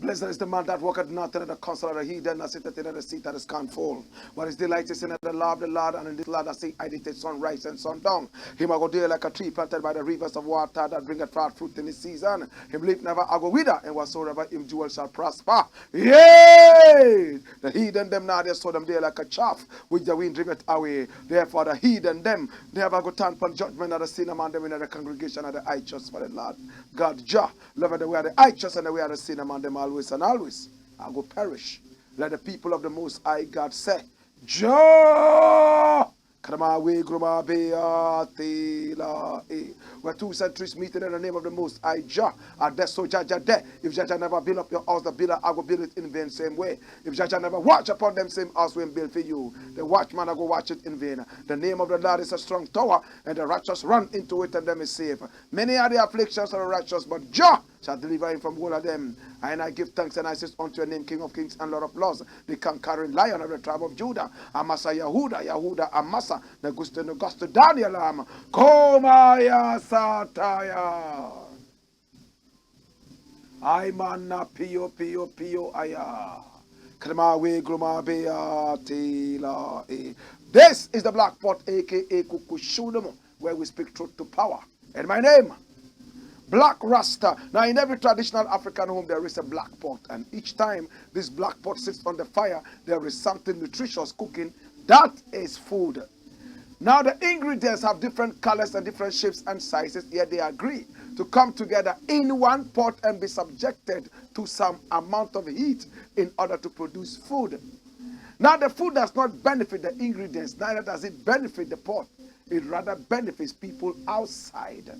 Blessed is the man that walketh not in the counsel of the heathen, nor sitteth in the seat that is scornful. But his delight is in the law of the Lord, and in this law that say, I did sunrise and sundown. Him I go there like a tree planted by the rivers of water that bringeth forth fruit in his season. Him leaf never I go wither, and whatsoever him do shall prosper. Yea! The heathen them now, they saw them there like a chaff, which the wind driveth away. Therefore the heathen them never go turn for judgment of the sin among them in the congregation of the righteous for the Lord. God Jah, love the way of the righteous and the way of the sin among them always and always. I go perish. Let the people of the Most High God say, Jah! Where two centuries meeting in the name of the Most High Jah. And that's so Jah there. If Jah never build up your house, the builder, I go build it in vain same way. If Jah never watch upon them same house when built for you, the watchman I go watch it in vain. The name of the Lord is a strong tower, and the righteous run into it and them is safe. Many are the afflictions of the righteous, but Jah shall deliver him from all of them. And I give thanks and I say unto your name, King of kings and Lord of lords, the conquering lion of the tribe of Judah, Amasa Yahuda, Amasa, Negusto Daniel, Komaya Sataya. Aimana Pio Aya. Kremawe Grumabea Tila. This is the Black Pot, aka Kukushunamo, where we speak truth to power. And my name, Black Rasta. Now in every traditional African home there is a black pot, and each time this black pot sits on the fire there is something nutritious cooking. That is food. Now the ingredients have different colors and different shapes and sizes, yet they agree to come together in one pot and be subjected to some amount of heat in order to produce food. Now the food does not benefit the ingredients, neither does it benefit the pot. It rather benefits people outside.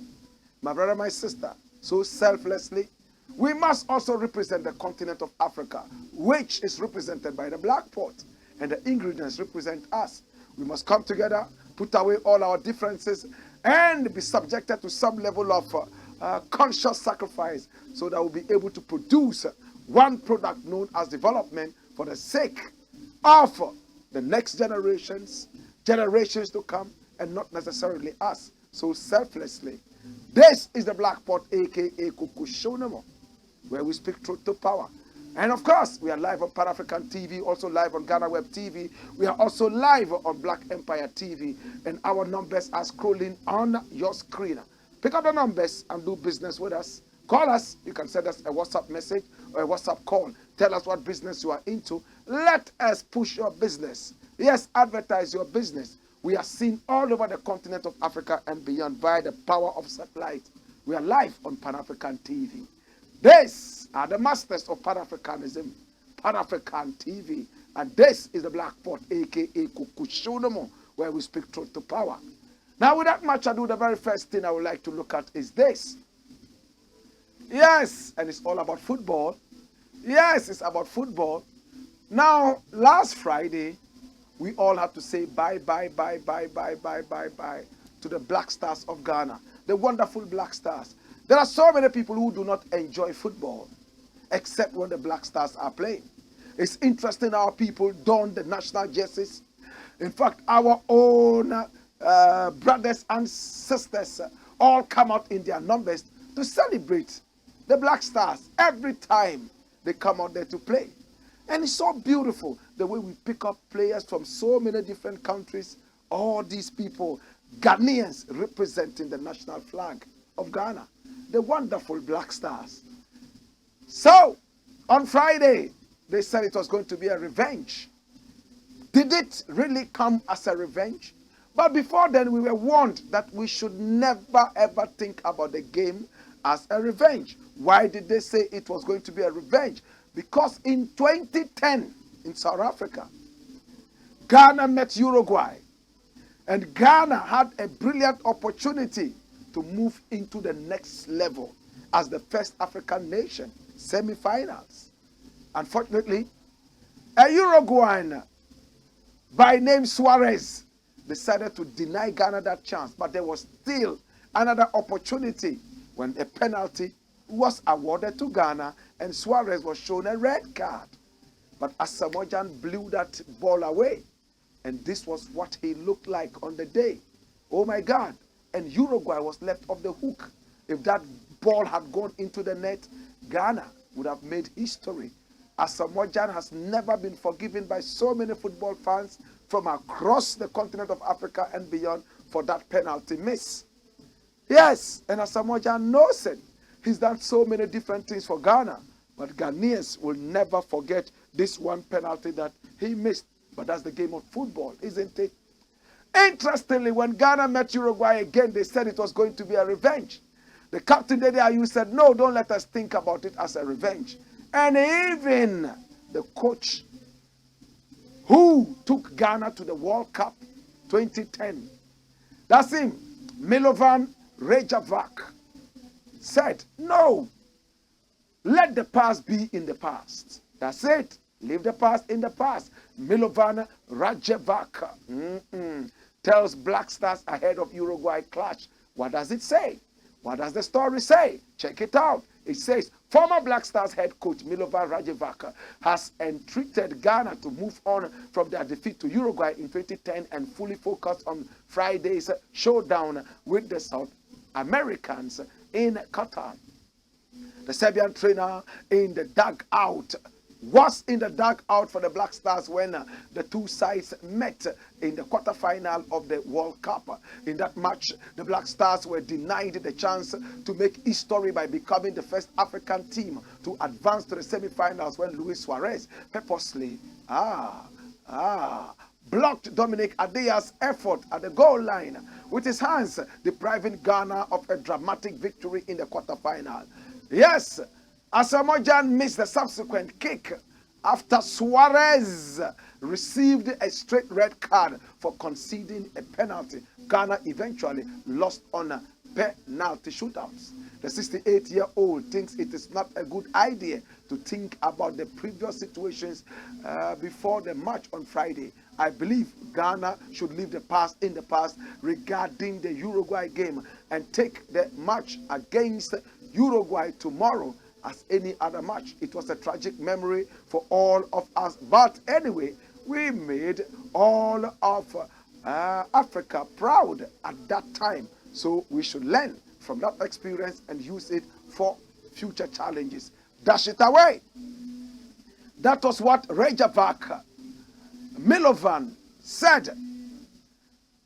My brother, my sister, so selflessly, we must also represent the continent of Africa, which is represented by the black pot, and the ingredients represent us. We must come together, put away all our differences, and be subjected to some level of conscious sacrifice so that we'll be able to produce one product known as development for the sake of the next generations to come, and not necessarily us, so selflessly. This is the Black Pot, aka Kukushonamo, where we speak truth to power. And of course, we are live on Pan-African TV, also live on Ghana Web TV. We are also live on Black Empire TV, and our numbers are scrolling on your screen. Pick up the numbers and do business with us. Call us. You can send us a WhatsApp message or a WhatsApp call. Tell us what business you are into. Let us push your business. Yes, advertise your business. We are seen all over the continent of Africa and beyond by the power of satellite. We are live on Pan-African TV. These are the masters of Pan-Africanism, Pan-African TV. And this is the Black Pot, aka Kukushunamo, where we speak truth to power. Now, without much ado, the very first thing I would like to look at is this. Yes, and it's all about football. Yes, it's about football. Now, last Friday, we all have to say bye to the Black Stars of Ghana, the wonderful Black Stars. There are so many people who do not enjoy football, except when the Black Stars are playing. It's interesting how people don the national jerseys. In fact, our own brothers and sisters all come out in their numbers to celebrate the Black Stars every time they come out there to play. And it's so beautiful the way we pick up players from so many different countries. All these people, Ghanaians representing the national flag of Ghana, the wonderful Black Stars. So, on Friday, they said it was going to be a revenge Did it really come as a revenge? But before then, we were warned that we should never ever think about the game as a revenge. Why did they say it was going to be a revenge? Because in 2010, in South Africa, Ghana met Uruguay. And Ghana had a brilliant opportunity to move into the next level as the first African nation, semi-finals. Unfortunately, a Uruguayan by name Suarez decided to deny Ghana that chance, but there was still another opportunity when a penalty was awarded to Ghana and Suarez was shown a red card. But Asamoah Gyan blew that ball away, and this was what he looked like on the day. Oh my God. And Uruguay was left off the hook. If that ball had gone into the net, Ghana would have made history. Asamoah Gyan has never been forgiven by so many football fans from across the continent of Africa and beyond for that penalty miss. Yes, and Asamoah Gyan knows it. He's done so many different things for Ghana, but Ghanaians will never forget this one penalty that he missed. But that's the game of football, isn't it? Interestingly, when Ghana met Uruguay again, they said it was going to be a revenge. The captain Dede Ayew said, no, don't let us think about it as a revenge. And even the coach who took Ghana to the World Cup 2010, that's him, Milovan Regevac, said, no, let the past be in the past. That's it. Leave the past in the past. Milovan Regevac tells Black Stars ahead of Uruguay clash. What does it say? What does the story say? Check it out. It says, former Black Stars head coach Milovan Regevac has entreated Ghana to move on from their defeat to Uruguay in 2010 and fully focus on Friday's showdown with the South Americans in Qatar. The Serbian trainer was in the dugout for the Black Stars when the two sides met in the quarterfinal of the World Cup. In that match, the Black Stars were denied the chance to make history by becoming the first African team to advance to the semi-finals when Luis Suarez purposely blocked Dominic Adeya's effort at the goal line with his hands, depriving Ghana of a dramatic victory in the quarterfinal. Yes, Asamoah Gyan missed the subsequent kick after Suarez received a straight red card for conceding a penalty. Ghana eventually lost on penalty shootouts. The 68-year-old thinks it is not a good idea to think about the previous situations before the match on Friday. I believe Ghana should leave the past in the past regarding the Uruguay game and take the match against Uruguay tomorrow as any other match. It was a tragic memory for all of us. But anyway, we made all of Africa proud at that time. So we should learn from that experience and use it for future challenges. Dash it away. That was what Regevac Milovan said.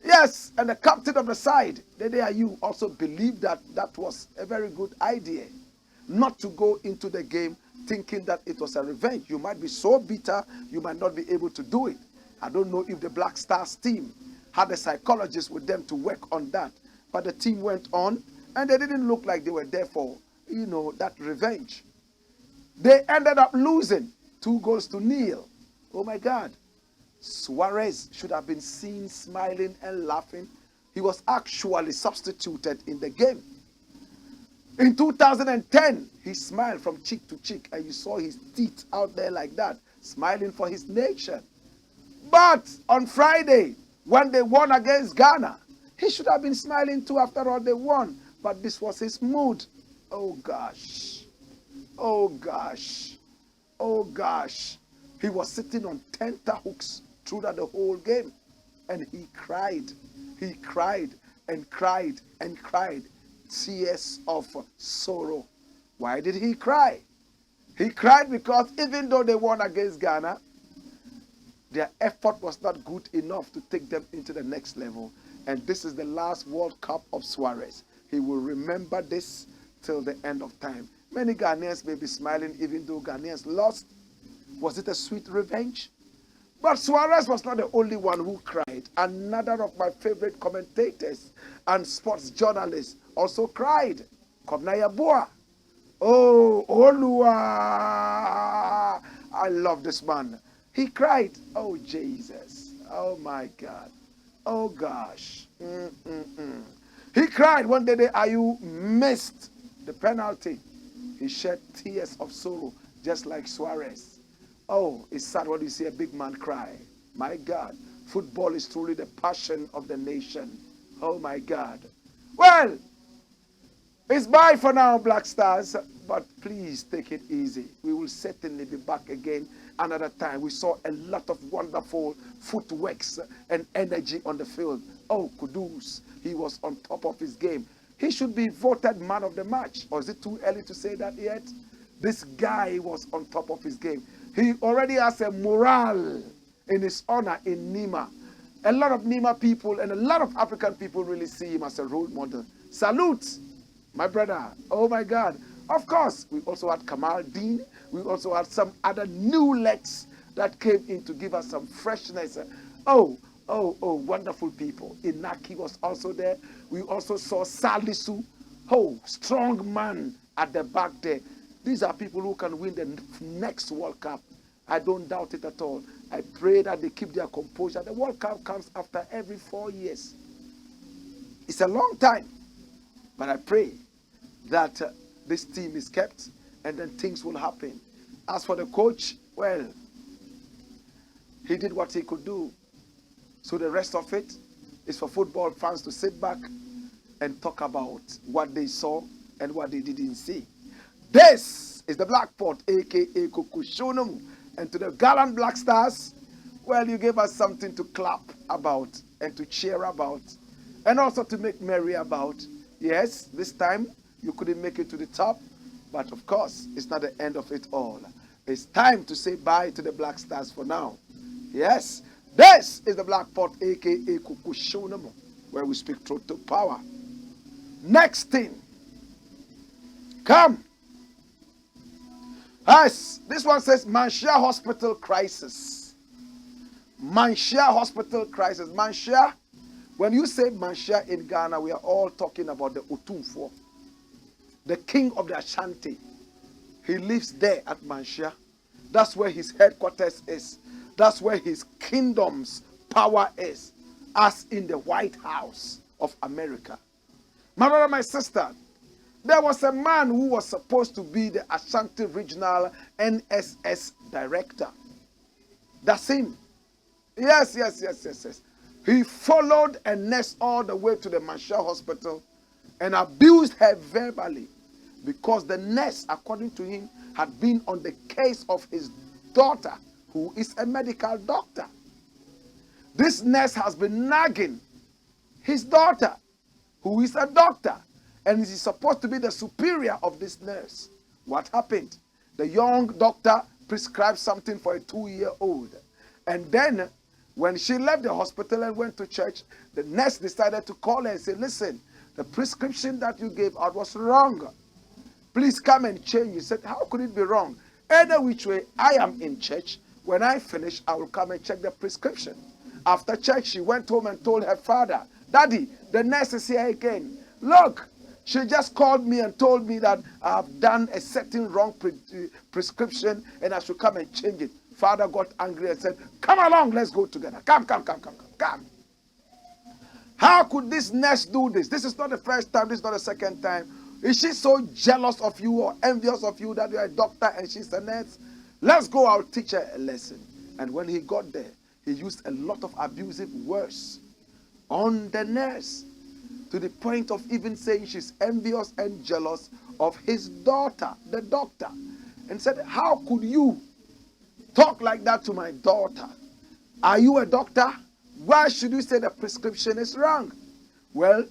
Yes, and the captain of the side, Dede Ayew, also believed that that was a very good idea. Not to go into the game thinking that it was a revenge. You might be so bitter, you might not be able to do it. I don't know if the Black Stars team had a psychologist with them to work on that. But the team went on, and they didn't look like they were there for, that revenge. They ended up losing 2-0. Oh my God. Suarez should have been seen smiling and laughing. He was actually substituted in the game. In 2010, he smiled from cheek to cheek, and you saw his teeth out there like that, smiling for his nation. But on Friday, when they won against Ghana, he should have been smiling too. After all, they won. But this was his mood. Oh gosh. Oh gosh. Oh gosh. He was sitting on tenterhooks throughout the whole game. And he cried. He cried and cried and cried. Tears of sorrow. Why did he cry? He cried because even though they won against Ghana, their effort was not good enough to take them into the next level. And this is the last World Cup of Suarez. He will remember this till the end of time. Many Ghanaians may be smiling even though Ghanaians lost. Was it a sweet revenge? But Suarez was not the only one who cried. Another of my favorite commentators and sports journalists also cried. Kobnaya Boa. Oh, Olua. I love this man. He cried. Oh, Jesus. Oh, my God. Oh, gosh. He cried one day that Ayu missed the penalty. He shed tears of sorrow, just like Suarez. Oh, it's sad when you see a big man cry. My God, football is truly the passion of the nation. Oh, my God. Well, it's bye for now, Black Stars, but please take it easy. We will certainly be back again another time. We saw a lot of wonderful footworks and energy on the field. Oh, Kudus, he was on top of his game. He should be voted man of the match. Or is it too early to say that yet? This guy was on top of his game. He already has a morale in his honor in Nima. A lot of Nima people and a lot of African people really see him as a role model. Salute, my brother. Oh, my God. Of course, we also had Kamal Dean. We also had some other new legs that came in to give us some freshness. Oh, wonderful people. Inaki was also there. We also saw Salisu. Oh, strong man at the back there. These are people who can win the next World Cup. I don't doubt it at all. I pray that they keep their composure. The World Cup comes after every 4 years. It's a long time. But I pray that this team is kept and then things will happen. As for the coach, well, he did what he could do. So the rest of it is for football fans to sit back and talk about what they saw and what they didn't see. This is the Blakk Pot, a.k.a. Kukushunum. And to the gallant Black Stars, well, you gave us something to clap about and to cheer about and also to make merry about. Yes, this time you couldn't make it to the top, but of course, it's not the end of it all. It's time to say bye to the Black Stars for now. Yes, this is the Blakk Pot, a.k.a. Kukushunum, where we speak truth to power. Next thing, come. Yes, this one says Manhyia Hospital Crisis. Manhyia Hospital Crisis. Manhyia, when you say Manhyia in Ghana, we are all talking about the Otumfuo, the king of the Ashanti. He lives there at Manhyia. That's where his headquarters is. That's where his kingdom's power is, as in the White House of America. My brother, my sister, there was a man who was supposed to be the Ashanti Regional NSS Director. That's him. Yes. He followed a nurse all the way to the Manhyia Hospital and abused her verbally because the nurse, according to him, had been on the case of his daughter, who is a medical doctor. This nurse has been nagging his daughter, who is a doctor, and is supposed to be the superior of this nurse. What happened? The young doctor prescribed something for a 2-year-old. And then, when she left the hospital and went to church, the nurse decided to call her and say, listen, the prescription that you gave out was wrong. Please come and change. He said, how could it be wrong? Either which way, I am in church. When I finish, I will come and check the prescription. After church, she went home and told her father, Daddy, the nurse is here again. Look, she just called me and told me that I've done a certain wrong prescription and I should come and change it. Father got angry and said, come along, let's go together. Come. How could this nurse do this? This is not the first time, this is not the second time. Is she so jealous of you or envious of you that you're a doctor and she's a nurse? Let's go, I'll teach her a lesson. And when he got there, he used a lot of abusive words on the nurse, to the point of even saying she's envious and jealous of his daughter, the doctor, and said, how could you talk like that to my daughter? Are you a doctor? Why should you say the prescription is wrong? Well,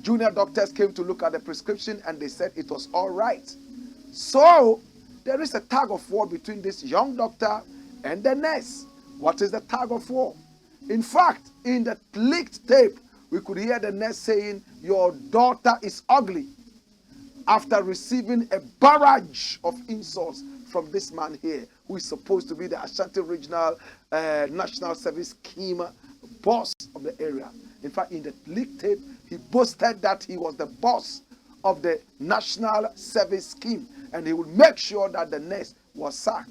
junior doctors came to look at the prescription and they said it was all right. So there is a tug of war between this young doctor and the nurse. What is the tug of war? In fact, in the leaked tape, we could hear the nurse saying, your daughter is ugly, after receiving a barrage of insults from this man here, who is supposed to be the Ashanti Regional National Service Scheme boss of the area. In fact, in the leak tape, he boasted that he was the boss of the National Service Scheme, and he would make sure that the nurse was sacked.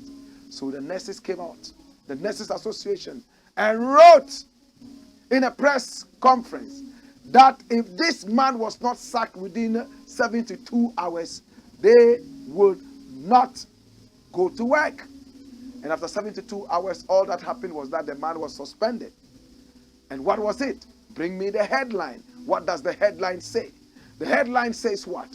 So the nurses came out, the Nurses Association, and wrote in a press conference that if this man was not sacked within 72 hours, they would not go to work. And after 72 hours, all that happened was that the man was suspended. And what was it? Bring me the headline. What does the headline say? The headline says what?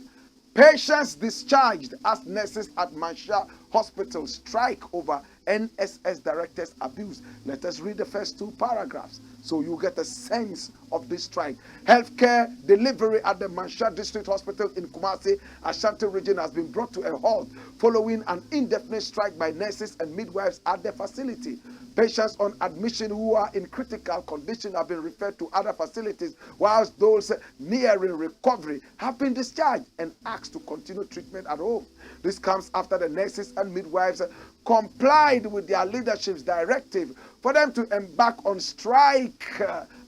Patients discharged as nurses at Manhyia Hospital strike over NSS director's abuse. Let us read the first two paragraphs so you get a sense of this strike. Healthcare delivery at the Manhyia District Hospital in Kumasi, Ashanti region has been brought to a halt following an indefinite strike by nurses and midwives at the facility. Patients on admission who are in critical condition have been referred to other facilities, whilst those nearing recovery have been discharged and asked to continue treatment at home. This comes after the nurses and midwives complied with their leadership's directive for them to embark on strike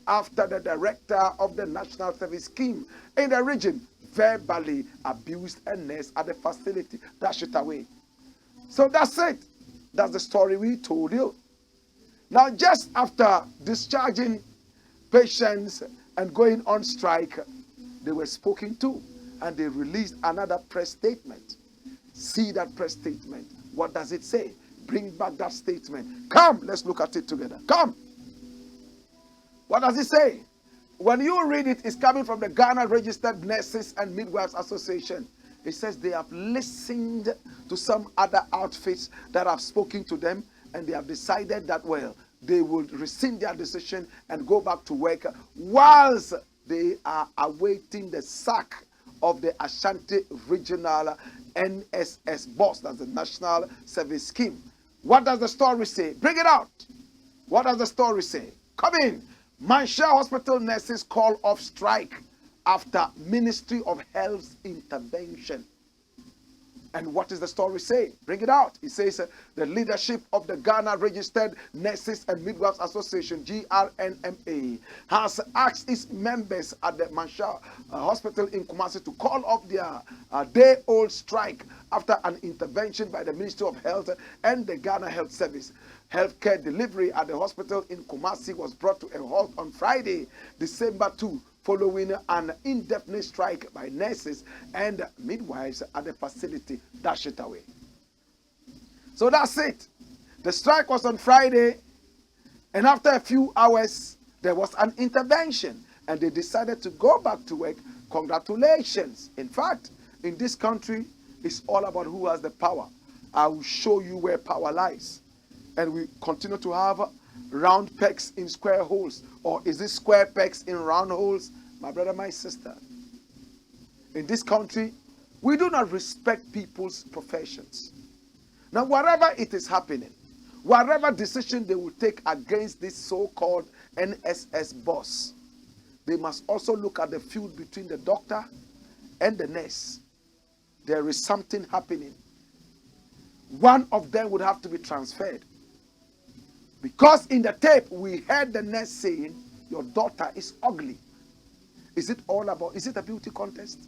after the director of the National Service Scheme in the region verbally abused a nurse at the facility. Dash it away. So that's it. That's the story we told you. Now, just after discharging patients and going on strike, they were spoken to and they released another press statement. See that press statement. What does it say? Bring back that statement. Come, let's look at it together. Come. What does it say? When you read it, it's coming from the Ghana Registered Nurses and Midwives Association. It says they have listened to some other outfits that have spoken to them, and they have decided that, well, they will rescind their decision and go back to work whilst they are awaiting the sack of the Ashanti Regional NSS boss, that's the National Service Scheme. What does the story say? Bring it out. What does the story say? Come in. Manhyia Hospital nurses call off strike after Ministry of Health's intervention. And what does the story say? Bring it out. It says the leadership of the Ghana Registered Nurses and Midwives Association, GRNMA, has asked its members at the Manhyia Hospital in Kumasi to call off their day-old strike after an intervention by the Ministry of Health and the Ghana Health Service. Healthcare delivery at the hospital in Kumasi was brought to a halt on Friday, December 2, following an indefinite strike by nurses and midwives at the facility. Dash it away. So that's it. The strike was on Friday, and after a few hours, there was an intervention, and they decided to go back to work. Congratulations. In fact, in this country, it's all about who has the power. I will show you where power lies. And we continue to have round pegs in square holes. Or is it square pegs in round holes? My brother, my sister, in this country, we do not respect people's professions. Now, wherever it is happening, whatever decision they will take against this so-called NSS boss, they must also look at the feud between the doctor and the nurse. There is something happening. One of them would have to be transferred. Because in the tape, we heard the nurse saying, your daughter is ugly. Is it all about, is it a beauty contest?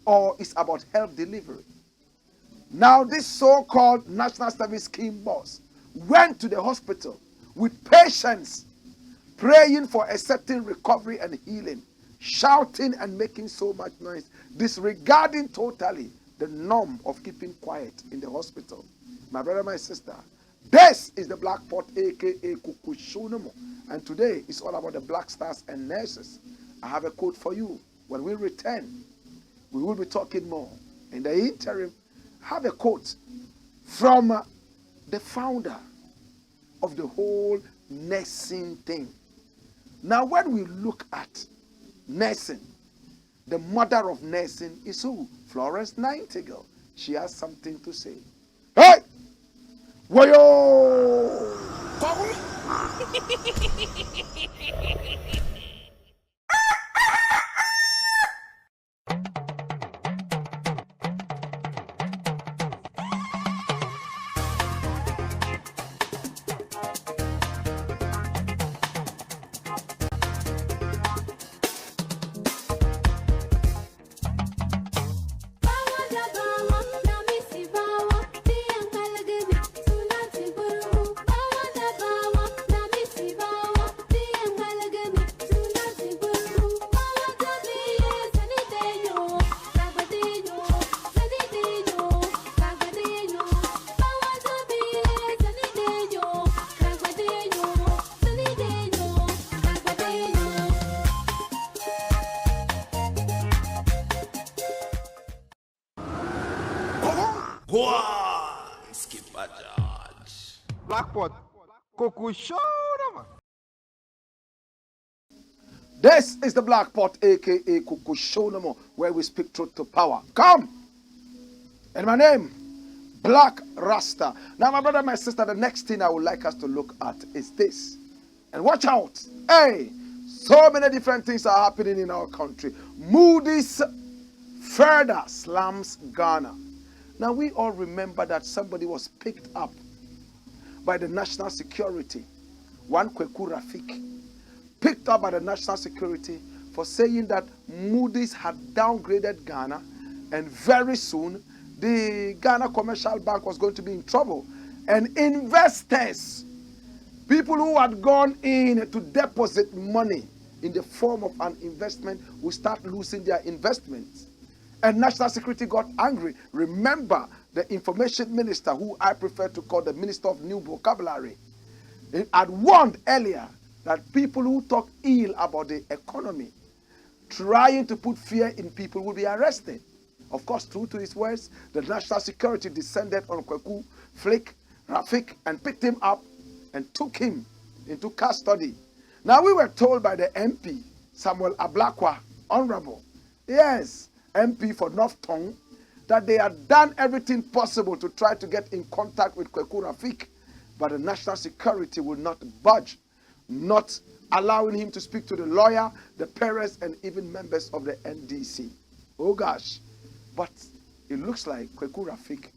Or is about health delivery? Now, this so-called National Service Scheme boss went to the hospital with patients praying for a certain recovery and healing, shouting and making so much noise, disregarding totally the norm of keeping quiet in the hospital. My brother, my sister, this is the Black Pot, aka Kukushunamo, and today is all about the black stars and nurses. I have a quote for you. When we return, we will be talking more. In the interim, I have a quote from the founder of the whole nursing thing. Now, when we look at nursing, the mother of nursing is who? Florence Nightingale. She has something to say. Hey! Wayo! Go on, Skipper George. Blackpot, Coco Show, man. This is the Black Pot, aka Kukushonamo, where we speak truth to power. Come! And my name, Blakk Rasta. Now, my brother, my sister, the next thing I would like us to look at is this. And watch out. Hey, so many different things are happening in our country. Moody'S further slams Ghana. Now, we all remember that somebody was picked up by the national security, one Kweku Rafik, picked up by the national security for saying that Moody'S had downgraded Ghana, and very soon the Ghana Commercial Bank was going to be in trouble. And investors, people who had gone in to deposit money in the form of an investment, will start losing their investments. And national security got angry. Remember, the information minister, who I prefer to call the minister of new vocabulary, had warned earlier that people who talk ill about the economy, trying to put fear in people, will be arrested. Of course, true to his words, the national security descended on Kweku Rafik and picked him up and took him into custody. Now, we were told by the MP, Samuel Ablakwa, Honorable, yes, MP for North Tongue, that they had done everything possible to try to get in contact with Kweku Rafik, but the national security will not budge, not allowing him to speak to the lawyer, the parents, and even members of the NDC. Oh gosh. But it looks like Kweku Rafik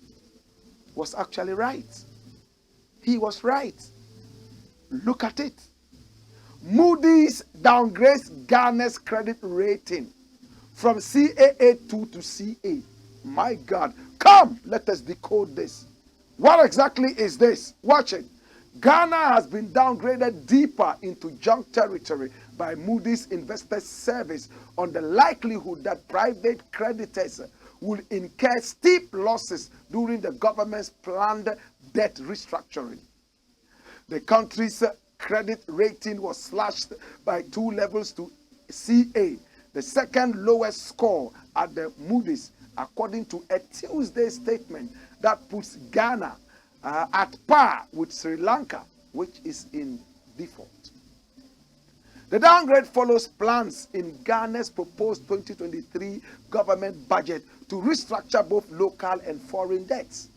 was actually right. He was right. Look at it. Moody'S downgrades Ghana's credit rating from CAA2 to CA. My God. Come, let us decode this. What exactly is this? Watch it. Ghana has been downgraded deeper into junk territory by Moody'S Investor Service on the likelihood that private creditors will incur steep losses during the government's planned debt restructuring. The country's credit rating was slashed by 2 levels to CA, the second lowest score at the Moody'S, according to a Tuesday statement that puts Ghana at par with Sri Lanka, which is in default. The downgrade follows plans in Ghana's proposed 2023 government budget to restructure both local and foreign debts.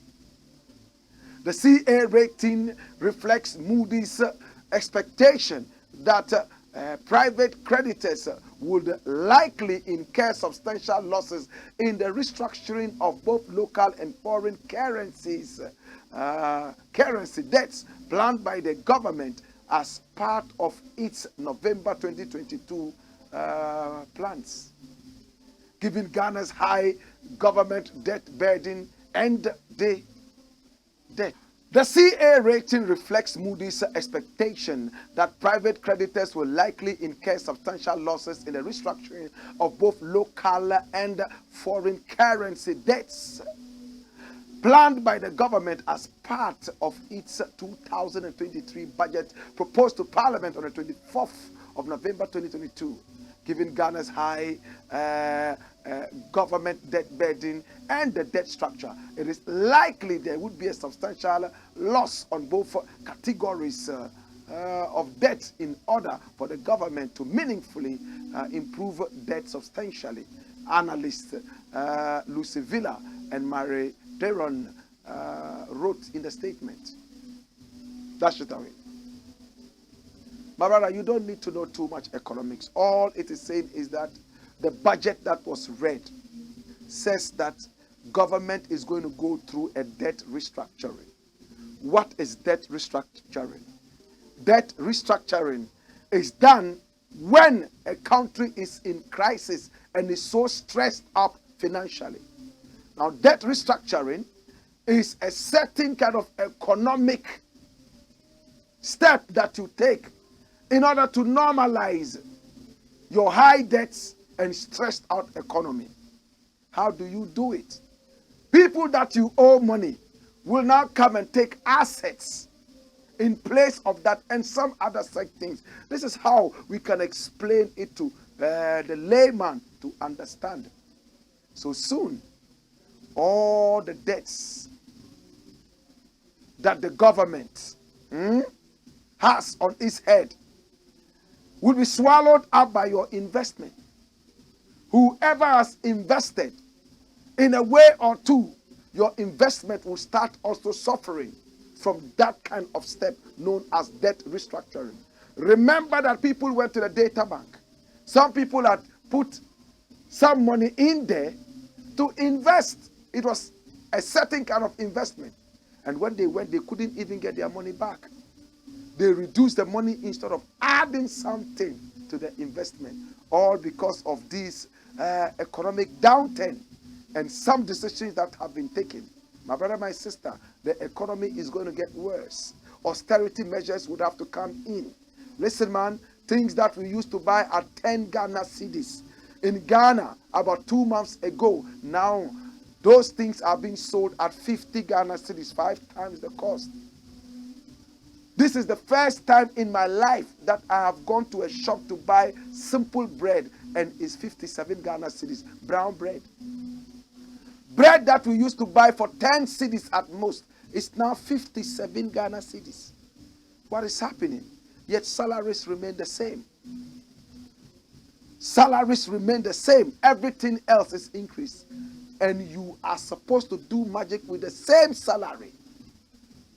The CA rating reflects Moody's expectation that private creditors would likely incur substantial losses in the restructuring of both local and foreign currency debts planned by the government as part of its November 2022 plans. Given Ghana's high government debt burden and the debt. The CA rating reflects Moody's expectation that private creditors will likely incur substantial losses in the restructuring of both local and foreign currency debts planned by the government as part of its 2023 budget proposed to Parliament on the 24th of November 2022. Given Ghana's high government debt burden and the debt structure, it is likely there would be a substantial loss on both categories of debt in order for the government to meaningfully improve debt substantially. Analysts Lucy Villa and Mary Deron wrote in the statement. That's it away. My brother, you don't need to know too much economics. All it is saying is that the budget that was read says that government is going to go through a debt restructuring. What is debt restructuring? Debt restructuring is done when a country is in crisis and is so stressed up financially. Now, debt restructuring is a certain kind of economic step that you take in order to normalize your high debts and stressed out economy. How do you do it? People that you owe money will now come and take assets in place of that and some other such things. This is how we can explain it to the layman to understand. So soon, all the debts that the government has on its head will be swallowed up by your investment. Whoever has invested in a way or two, your investment will start also suffering from that kind of step known as debt restructuring. Remember that people went to the data bank. Some people had put some money in there to invest. It was a certain kind of investment. And when they went, they couldn't even get their money back. They reduced the money instead of adding something to the investment. All because of this economic downturn and some decisions that have been taken. My brother, my sister, the economy is going to get worse. Austerity measures would have to come in. Listen, man, things that we used to buy at 10 Ghana cedis in Ghana about 2 months ago, now those things are being sold at 50 Ghana cedis, 5 times the cost. This is the first time in my life that I have gone to a shop to buy simple bread, and it's 57 Ghana cedis, brown bread. Bread that we used to buy for 10 cedis at most is now 57 Ghana cedis. What is happening? Yet salaries remain the same. Salaries remain the same. Everything else is increased. And you are supposed to do magic with the same salary.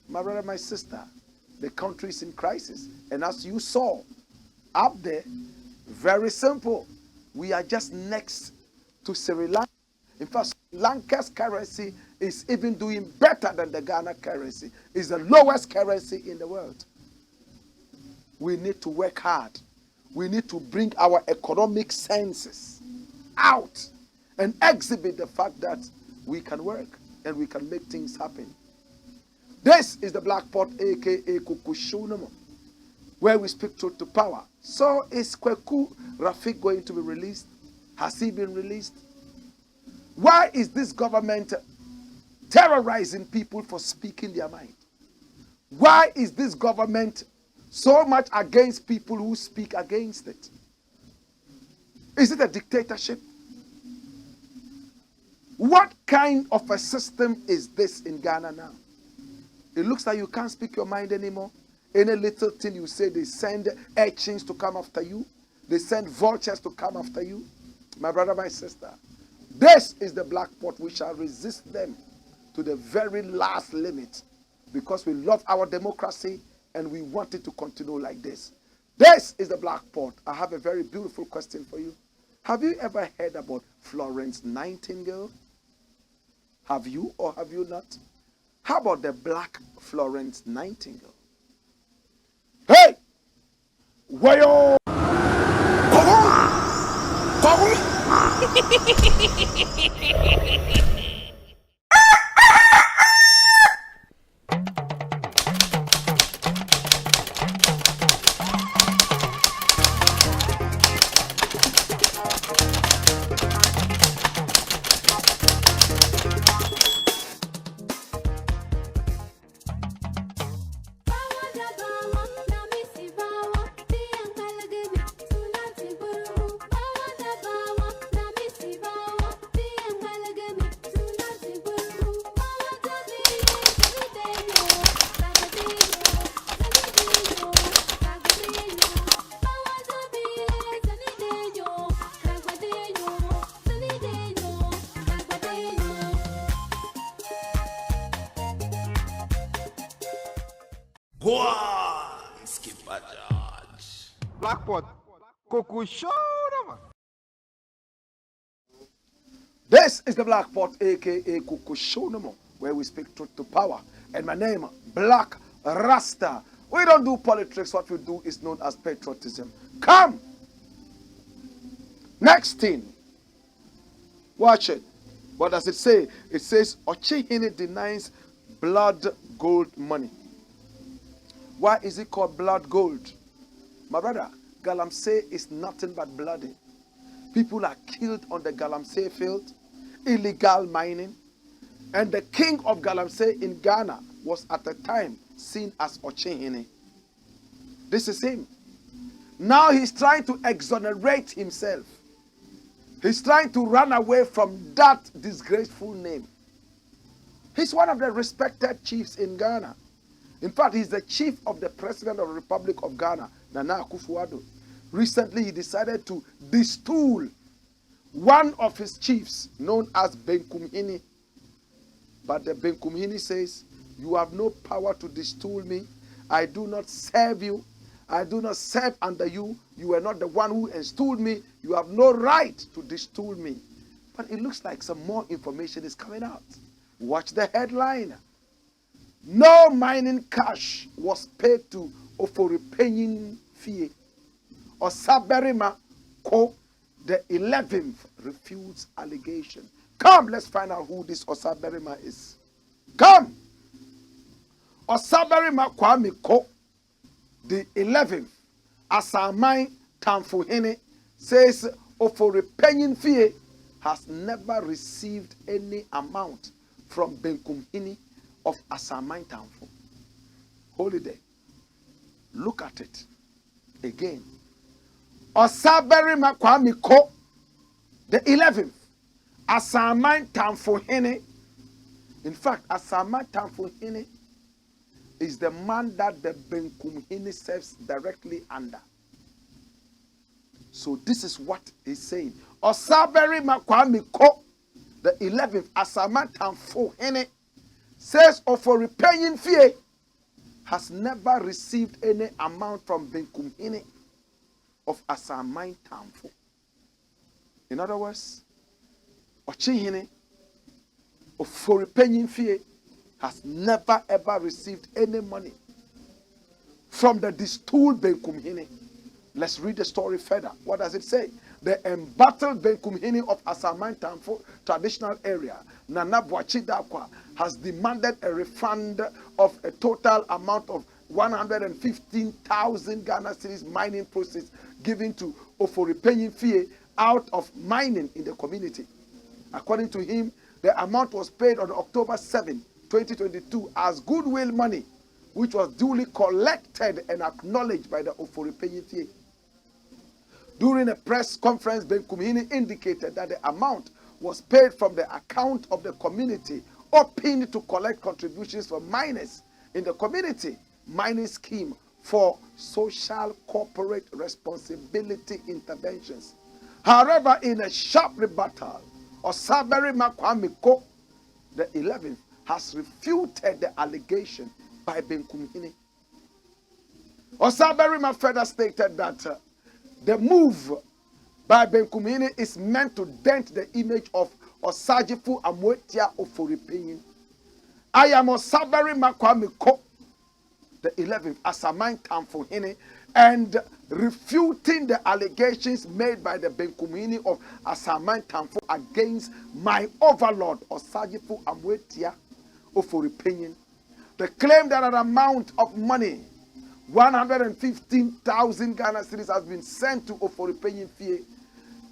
My brother, my sister, the country is in crisis. And as you saw up there, very simple. We are just next to Sri Lanka. In fact, Sri Lanka's currency is even doing better than the Ghana currency. It's the lowest currency in the world. We need to work hard. We need to bring our economic senses out and exhibit the fact that we can work and we can make things happen. This is the Blakk Pot, aka Kukushunamo, where we speak truth to power. So is Kweku Rafik going to be released? Has he been released? Why is this government terrorizing people for speaking their mind? Why is this government so much against people who speak against it? Is it a dictatorship? What kind of a system is this in Ghana now? It looks like you can't speak your mind anymore. Any little thing you say, they send urchins to come after you. They send vultures to come after you. My brother, my sister, this is the Blakk Pot. We shall resist them to the very last limit because we love our democracy and we want it to continue like this. This is the Blakk Pot. I have a very beautiful question for you. Have you ever heard about Florence Nightingale? Have you or have you not? How about the Black Florence Nightingale? Hey! Wayo! Go on, Skipper George. Blakk Pot, Kukushoda, man. This is the Blakk Pot, aka Kukushunamo, where we speak truth to power. And my name, Blakk Rasta. We don't do politics. What we do is known as patriotism. Come! Next thing. Watch it. What does it say? It says, OKYEHENE denies blood gold money. Why is it called blood gold? My brother, Galamsey is nothing but bloody. People are killed on the Galamsey field, illegal mining. And the king of Galamsey in Ghana was at the time seen as OKYEHENE. This is him. Now he's trying to exonerate himself. He's trying to run away from that disgraceful name. He's one of the respected chiefs in Ghana. In fact, he's the chief of the president of the Republic of Ghana, Nana Akufo-Addo. Recently, he decided to destool one of his chiefs, known as Benkumhini. But the Benkumhini says, you have no power to destool me. I do not serve you. I do not serve under you. You are not the one who installed me. You have no right to destool me. But it looks like some more information is coming out. Watch the headline. No mining cash was paid to OFORI-ATTA fee. Osaberima Ko, the 11th, refutes allegation. Come, let's find out who this Osaberima is. Come. Osaberima Kwame Ko, the 11th, Asamai Tamfuhene, says OFORI-ATTA fee has never received any amount from Benkumhini of Asamai Tamfu. Hold it there. Look at it again. Osaberima Kwame Ko, the 11th, Asamai Tamfuhene. In fact, Asamai Tamfuhene is the man that the Benkumhini serves directly under. So this is what he's saying. Osaberima Kwame Ko, the 11th, Asamai Tamfuhene, says OFORI-ATTA fee has never received any amount from Benkumhini of Asamai Tamfu. In other words, Ochihine, OFORI-ATTA fee has never ever received any money from the destooled Benkumhini. Let's read the story further. What does it say? The embattled Benkumhini of Asamai Tamfu traditional area, Nana Bwachidakwa, has demanded a refund of a total amount of 115,000 Ghana cedis mining proceeds given to OFORI-ATTA fee out of mining in the community. According to him, the amount was paid on October 7, 2022 as goodwill money, which was duly collected and acknowledged by the OFORI-ATTA fee. During a press conference, Benkumhini indicated that the amount was paid from the account of the community opened to collect contributions from miners in the community mining scheme for social corporate responsibility interventions. However, in a sharp rebuttal, Osaberima Kwame Ko, the 11th, has refuted the allegation by Benkumhini. Osaberima further stated that the move by Benkumhini is meant to dent the image of Osagyefo Amoatia OFORI-ATTA. I am Osaberima Kwame Ko, the 11th, Asamai Tamfuhene, and refuting the allegations made by the Benkumhini of Asamai Tamfu against my overlord Osagyefo Amoatia OFORI-ATTA. The claim that an amount of money 115,000 Ghana cedis has been sent to OFORI-ATTA fee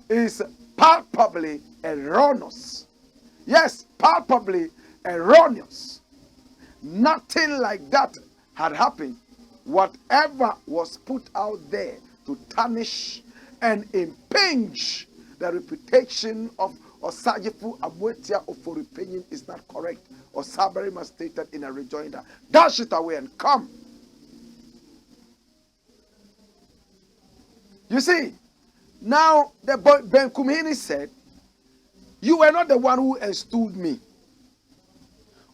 is palpably erroneous. Yes, palpably erroneous. Nothing like that had happened. Whatever was put out there to tarnish and impinge the reputation of Osagyefo Amoatia OFORI-ATTA is not correct. Osaberima stated in a rejoinder. Dash it away and come. You see, now the Benkumhini said, you were not the one who installed me.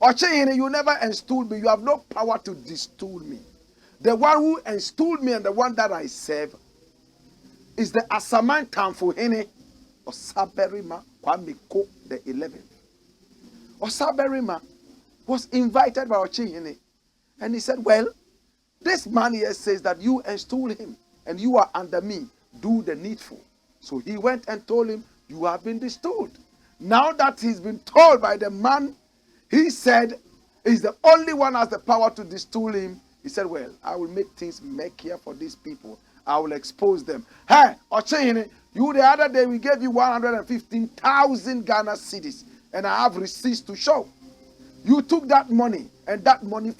Ochihine, you never installed me. You have no power to destool me. The one who installed me and the one that I serve is the Asamai Tamfuhene, Osaberima Kwame Ko, the 11th. Osaberima was invited by Ochihine, and he said, well, this man here says that you installed him and you are under me. Do the needful. So he went and told him, you have been destooled. Now that he's been told by the man, he said, he's the only one has the power to destool him. He said, well, I will make things murkier for these people. I will expose them. Hey, Ochihine, you the other day, we gave you 115,000 Ghana cedis, and I have receipts to show. You took that money, and that money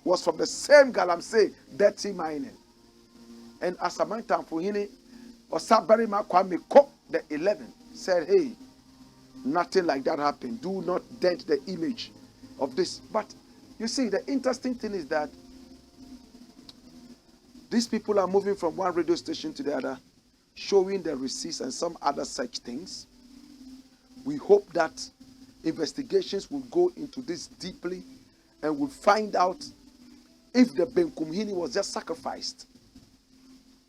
was from the same Galamsey, dirty mining. And Asamai Tamfuhene, Osaberima Kwame Ko, the 11th, said, hey, nothing like that happened. Do not dent the image of this. But you see, the interesting thing is that these people are moving from one radio station to the other, showing the receipts and some other such things. We hope that investigations will go into this deeply and will find out if the Benkumhini was just sacrificed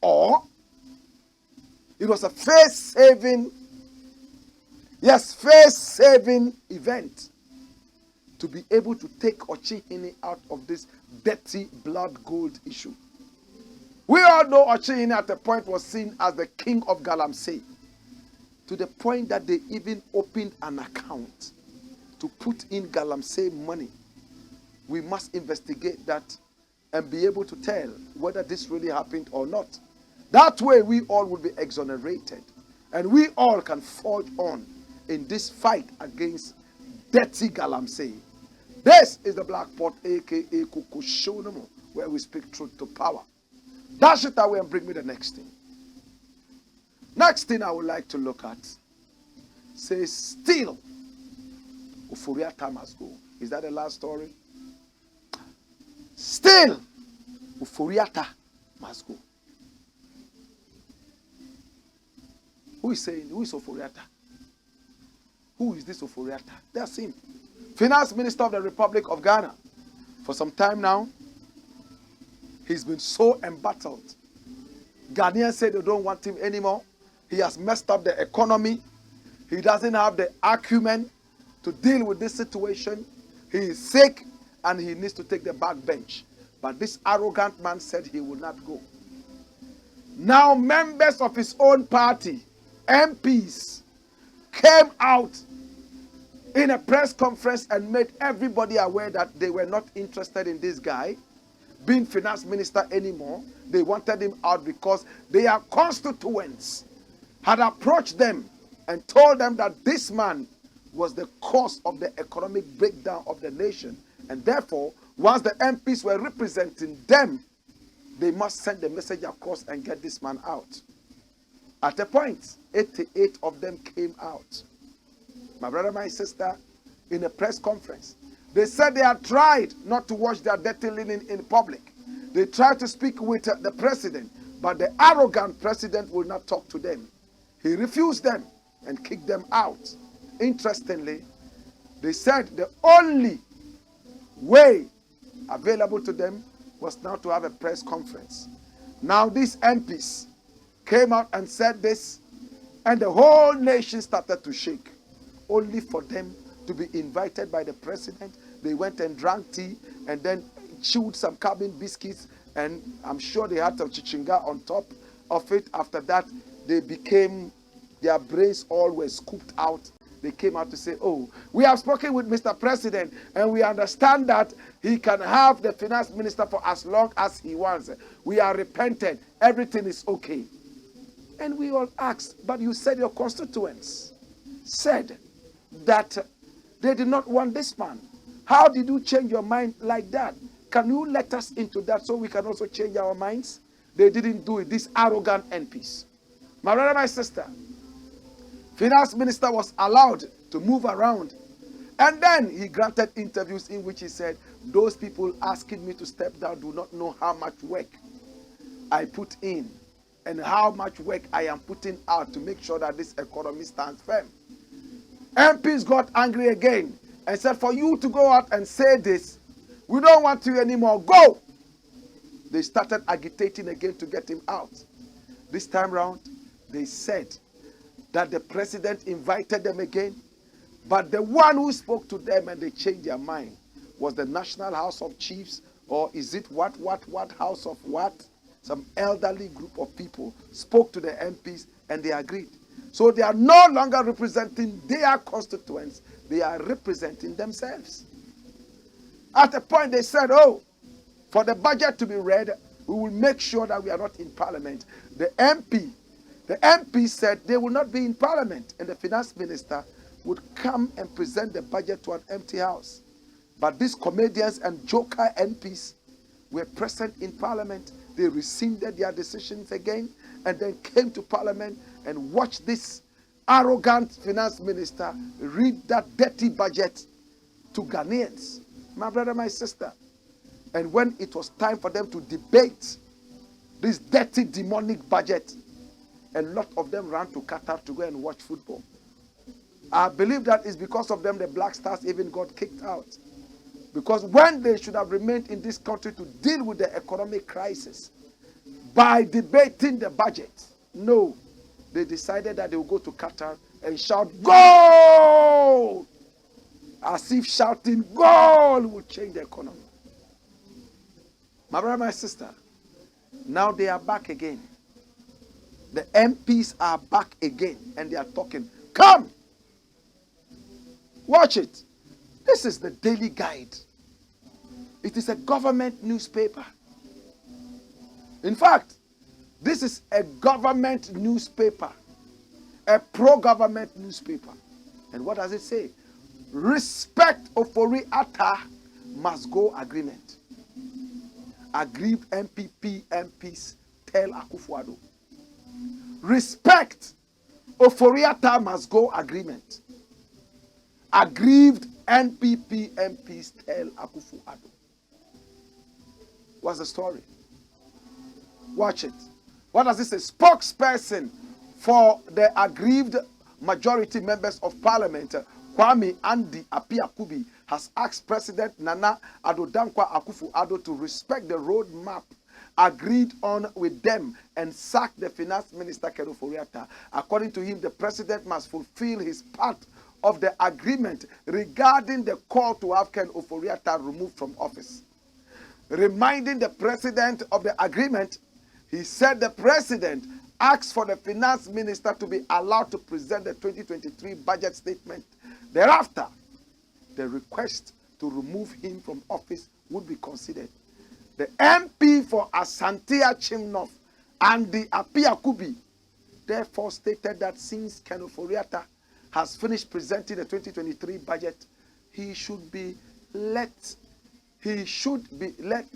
or it was a face-saving event to be able to take OKYEHENE out of this dirty blood gold issue. We all know OKYEHENE at a point was seen as the king of Galamsey, to the point that they even opened an account to put in Galamsey money. We must investigate that and be able to tell whether this really happened or not. That way we all will be exonerated and we all can forge on in this fight against dirty Galamsey. This is the Blakk Pot, aka Kukushonomo, where we speak truth to power. Dash it away and bring me the next thing. Next thing I would like to look at says still OFORI-ATTA must go. Is that the last story? Still OFORI-ATTA must go. Who is saying, who is OFORI-ATTA? Who is this OFORI-ATTA? That's him. Finance Minister of the Republic of Ghana. For some time now, he's been so embattled. Ghanaians say they don't want him anymore. He has messed up the economy. He doesn't have the acumen to deal with this situation. He is sick and he needs to take the back bench. But this arrogant man said he will not go. Now members of his own party, MPs, came out in a press conference and made everybody aware that they were not interested in this guy being finance minister anymore. They wanted him out because their constituents had approached them and told them that this man was the cause of the economic breakdown of the nation. And therefore, once the MPs were representing them, they must send the message across and get this man out. At a point, 88 of them came out. My brother, my sister, in a press conference, they said they had tried not to wash their dirty linen in public. They tried to speak with the president, but the arrogant president would not talk to them. He refused them and kicked them out. Interestingly, they said the only way available to them was now to have a press conference. Now these MPs came out and said this, and the whole nation started to shake. Only for them to be invited by the president. They went and drank tea and then chewed some cabin biscuits, and I'm sure they had some chichinga on top of it. After that, their brains all were scooped out. They came out to say, oh, we have spoken with Mr. President and we understand that he can have the finance minister for as long as he wants. We are repentant. Everything is okay. And we all asked, but you said your constituents said that they did not want this man. How did you change your mind like that? Can you let us into that so we can also change our minds? They didn't do it. These arrogant MPs. My brother, my sister, finance minister was allowed to move around. And then he granted interviews in which he said, those people asking me to step down do not know how much work I put in and how much work I am putting out to make sure that this economy stands firm. MPs got angry again and said, for you to go out and say this, we don't want you anymore. Go! They started agitating again to get him out. This time round, they said that the president invited them again, but the one who spoke to them and they changed their mind was the National House of Chiefs, or is it what House of what? Some elderly group of people spoke to the MPs and they agreed. So they are no longer representing their constituents, they are representing themselves. At a point they said, oh, for the budget to be read, we will make sure that we are not in parliament. The MP said they will not be in parliament, and the finance minister would come and present the budget to an empty house. But these comedians and joker MPs were present in parliament. They rescinded their decisions again and then came to parliament and watched this arrogant finance minister read that dirty budget to Ghanaians, my brother, my sister. And when it was time for them to debate this dirty demonic budget, a lot of them ran to Qatar to go and watch football. I believe that is because of them the Black Stars even got kicked out. Because when they should have remained in this country to deal with the economic crisis by debating the budget, no, they decided that they would go to Qatar and shout, "Goal!" As if shouting "goal" would change the economy. My brother, my sister, now they are back again. The MPs are back again and they are talking. Come! Watch it. This is the Daily Guide. It is a government newspaper. In fact, this is a government newspaper, a pro-government newspaper. And what does it say? Respect OFORI-ATTA must go agreement. Aggrieved MPs tell Akufo-Addo. Respect OFORI-ATTA must go agreement. Aggrieved MPs tell Akufo-Addo. What's the story? Watch it. What does this say? Spokesperson for the aggrieved majority members of parliament, Kwame Andy Apiakubi, has asked President Nana Addo Dankwa Akufo-Addo to respect the roadmap agreed on with them and sack the finance minister Ken OFORI-ATTA. According to him, the president must fulfill his part of the agreement regarding the call to have Ken OFORI-ATTA removed from office. Reminding the president of the agreement, he said the president asked for the finance minister to be allowed to present the 2023 budget statement. Thereafter, the request to remove him from office would be considered. The MP for Asantea Chimnof and the Apiakubi therefore stated that since Ken OFORI-ATTA has finished presenting the 2023 budget, he should be let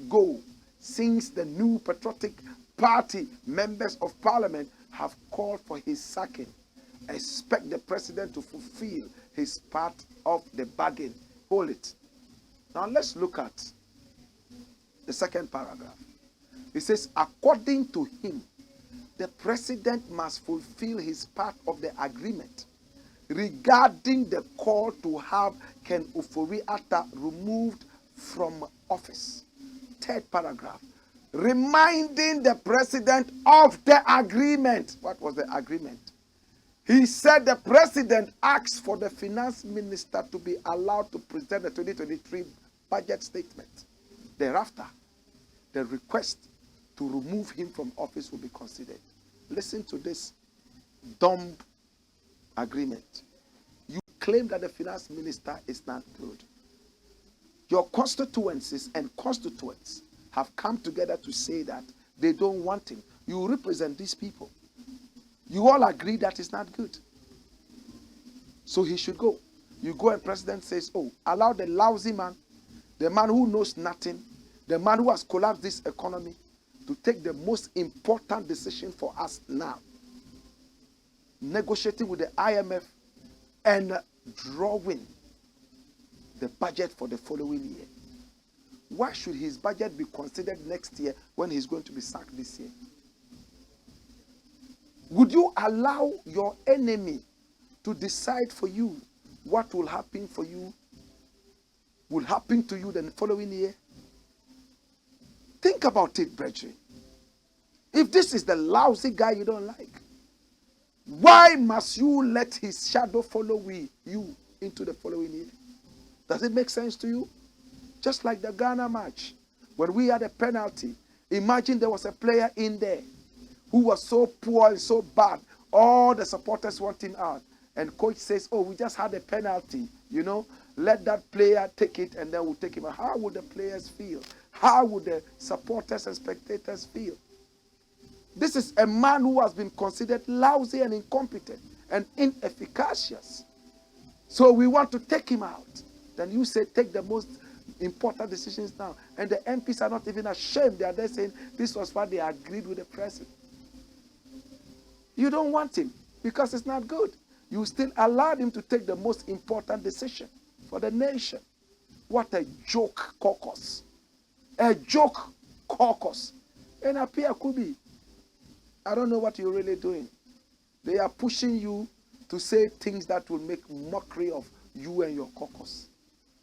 go, since the new Patriotic Party members of parliament have called for his sacking. Expect the president to fulfill his part of the bargain. Hold it. Now let's look at the second paragraph. It says, according to him, the president must fulfill his part of the agreement regarding the call to have Ken OFORI-ATTA removed from office. Third paragraph. Reminding the president of the agreement. What was the agreement? He said the president asked for the finance minister to be allowed to present the 2023 budget statement. Thereafter, the request to remove him from office will be considered. Listen to this dumb agreement. You claim that the finance minister is not good. Your constituencies and constituents have come together to say that they don't want him. You represent these people. You all agree that it's not good. So he should go. You go and president says, oh, allow the lousy man, the man who knows nothing, the man who has collapsed this economy, to take the most important decision for us now. Negotiating with the IMF and drawing the budget for the following year. Why should his budget be considered next year when he's going to be sacked this year? Would you allow your enemy to decide for you what will happen for you, will happen to you the following year? Think about it, brethren. If this is the lousy guy you don't like, why must you let his shadow follow you into the following year? Does it make sense to you? Just like the Ghana match, when we had a penalty, imagine there was a player in there who was so poor and so bad, all the supporters want him out. And coach says, oh, we just had a penalty, let that player take it and then we'll take him out. How would the players feel? How would the supporters and spectators feel? This is a man who has been considered lousy and incompetent and inefficacious. So we want to take him out. Then you say, take the most important decisions now. And the MPs are not even ashamed. They are there saying, this was what they agreed with the president. You don't want him because it's not good. You still allowed him to take the most important decision for the nation. What a joke caucus. A joke caucus. And appear could be. I don't know what you're really doing. They are pushing you to say things that will make mockery of you and your caucus.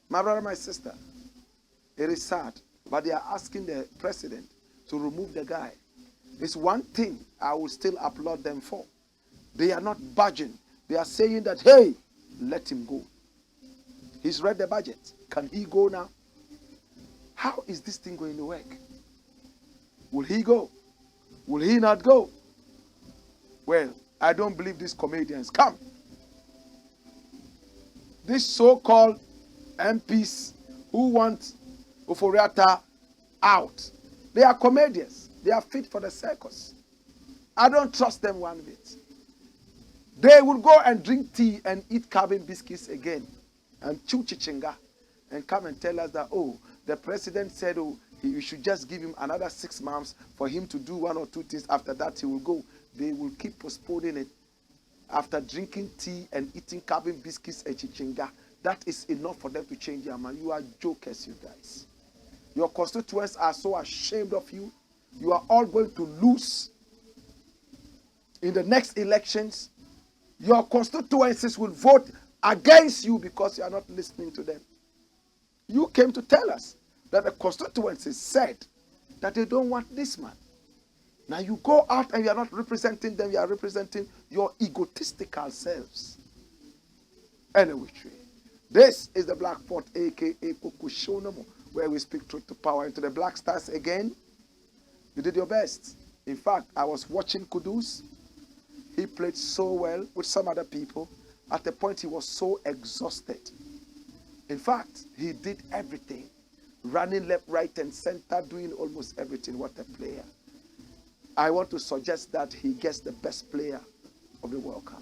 My brother, my sister, it is sad, but they are asking the president to remove the guy. It's one thing I will still applaud them for. They are not budging. They are saying that, hey, let him go. He's read the budget. Can he go now? How is this thing going to work? Will he go? Will he not go? Well, I don't believe these comedians. Come. These so-called MPs who want OFORI-ATTA out. They are comedians. They are fit for the circus. I don't trust them one bit. They will go and drink tea and eat carbon biscuits again and chew chichinga and come and tell us that, oh, the president said, oh, you should just give him another 6 months for him to do 1 or 2 things. After that, he will go. They will keep postponing it. After drinking tea and eating carbon biscuits and chichinga, that is enough for them to change their mind. You are jokers, you guys. Your constituents are so ashamed of you. You are all going to lose in the next elections. Your constituencies will vote against you because you are not listening to them. You came to tell us that the constituencies said that they don't want this man. Now you go out and you are not representing them, you are representing your egotistical selves. Anyway, this is the Blakk Pot, aka Kukushonomo, where we speak truth to power. Into the Black Stars again. You did your best. In fact, I was watching Kudus. He played so well with some other people. At the point, he was so exhausted. In fact, he did everything. Running left, right, and center, doing almost everything. What a player. I want to suggest that he gets the best player of the World Cup.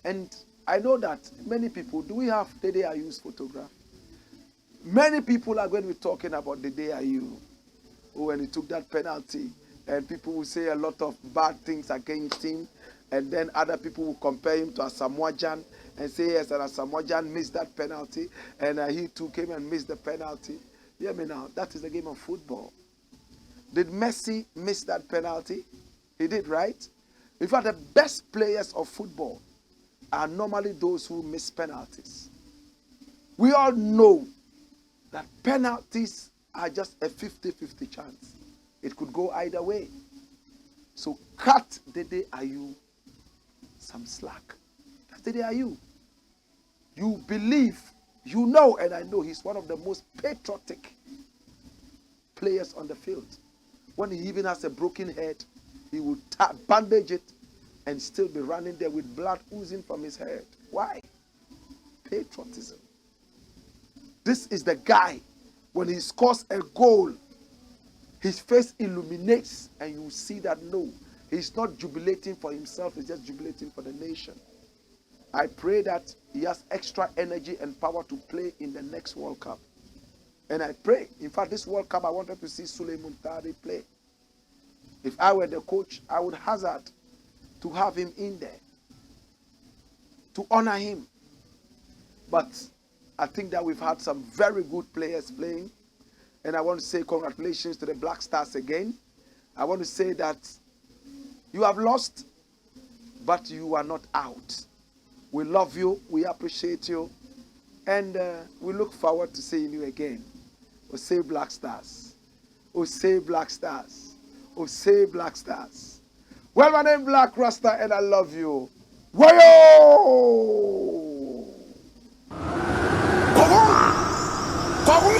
And I know that many people, do we have Dede Ayew's photograph? Many people are going to be talking about Dede Ayew. Oh, when he took that penalty. And people will say a lot of bad things against him. And then other people will compare him to a Samoan and say, yes, and a Samoan missed that penalty. And he too came and missed the penalty. Hear me now, that is the game of football. Did Messi miss that penalty? He did, right? In fact, the best players of football are normally those who miss penalties. We all know that penalties are just a 50-50 chance. It could go either way. So cut Dede Ayew some slack. That's Dede Ayew. You believe, you know, and I know he's one of the most patriotic players on the field. When he even has a broken head, he will bandage it and still be running there with blood oozing from his head. Why? Patriotism. This is the guy, when he scores a goal, his face illuminates and you see that no, he's not jubilating for himself, he's just jubilating for the nation. I pray that he has extra energy and power to play in the next World Cup. And I pray, in fact, this World Cup, I wanted to see Suleiman Tari play. If I were the coach, I would hazard to have him in there, to honor him. But I think that we've had some very good players playing. And I want to say congratulations to the Black Stars again. I want to say that you have lost, but you are not out. We love you. We appreciate you. And we look forward to seeing you again. Oh, say Black Stars. Oh, say Black Stars. Oh, say Black Stars. Well, my name is Blakk Rasta, and I love you. Wayo! Power! Power!